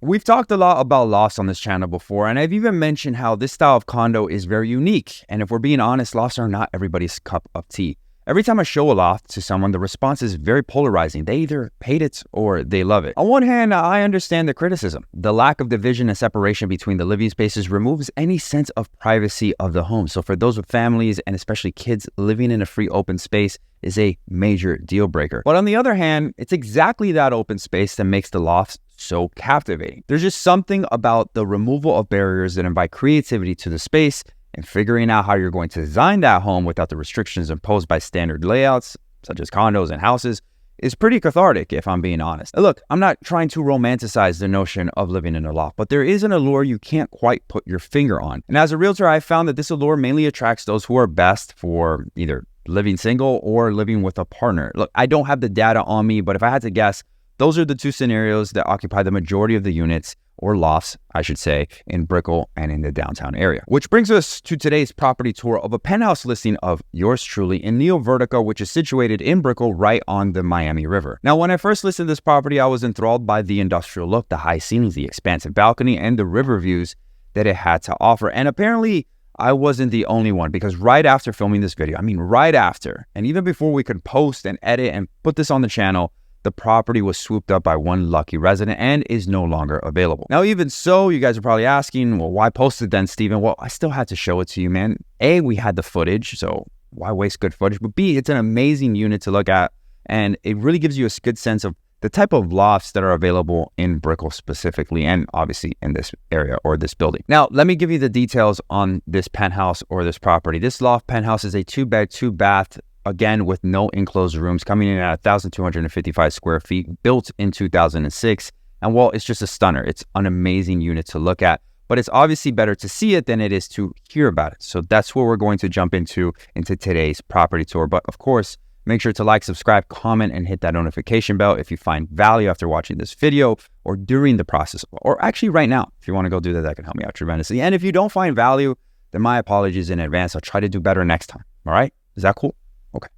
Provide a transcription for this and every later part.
We've talked a lot about lofts on this channel before, and I've even mentioned how this style of condo is very unique. And if we're being honest, lofts are not everybody's cup of tea. Every time I show a loft to someone, the response is very polarizing. They either hate it or they love it. On one hand, I understand the criticism. The lack of division and separation between the living spaces removes any sense of privacy of the home. So for those with families and especially kids, living in a free open space is a major deal breaker. But on the other hand, it's exactly that open space that makes the lofts so captivating. There's just something about the removal of barriers that invite creativity to the space, and figuring out how you're going to design that home without the restrictions imposed by standard layouts, such as condos and houses, is pretty cathartic, if I'm being honest. Look, I'm not trying to romanticize the notion of living in a loft, but there is an allure you can't quite put your finger on. And as a realtor, I found that this allure mainly attracts those who are best for either living single or living with a partner. Look, I don't have the data on me, but if I had to guess, those are the two scenarios that occupy the majority of the units, or lofts, I should say, in Brickell and in the downtown area. Which brings us to today's property tour of a penthouse listing of yours truly in Neo Vertika, which is situated in Brickell right on the Miami River. Now, when I first listed this property, I was enthralled by the industrial look, the high ceilings, the expansive balcony, and the river views that it had to offer. And apparently, I wasn't the only one, because right after filming this video, right after, and even before we could post and edit and put this on the channel, the property was swooped up by one lucky resident and is no longer available. Now, even so, you guys are probably asking, well, why post it then, Steven? Well, I still had to show it to you, man. A, we had the footage, so why waste good footage? But B, it's an amazing unit to look at, and it really gives you a good sense of the type of lofts that are available in Brickell specifically, and obviously in this area or this building. Now, let me give you the details on this penthouse or this property. This loft penthouse is a 2-bed, 2-bath, again, with no enclosed rooms, coming in at 1,255 square feet, built in 2006. And well, it's just a stunner. It's an amazing unit to look at, but it's obviously better to see it than it is to hear about it. So that's where we're going to jump into today's property tour. But of course, make sure to like, subscribe, comment, and hit that notification bell if you find value after watching this video or during the process, or actually right now. If you want to go do that, that can help me out tremendously. And if you don't find value, then my apologies in advance. I'll try to do better next time. All right? Is that cool? Okay,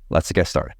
let's get started.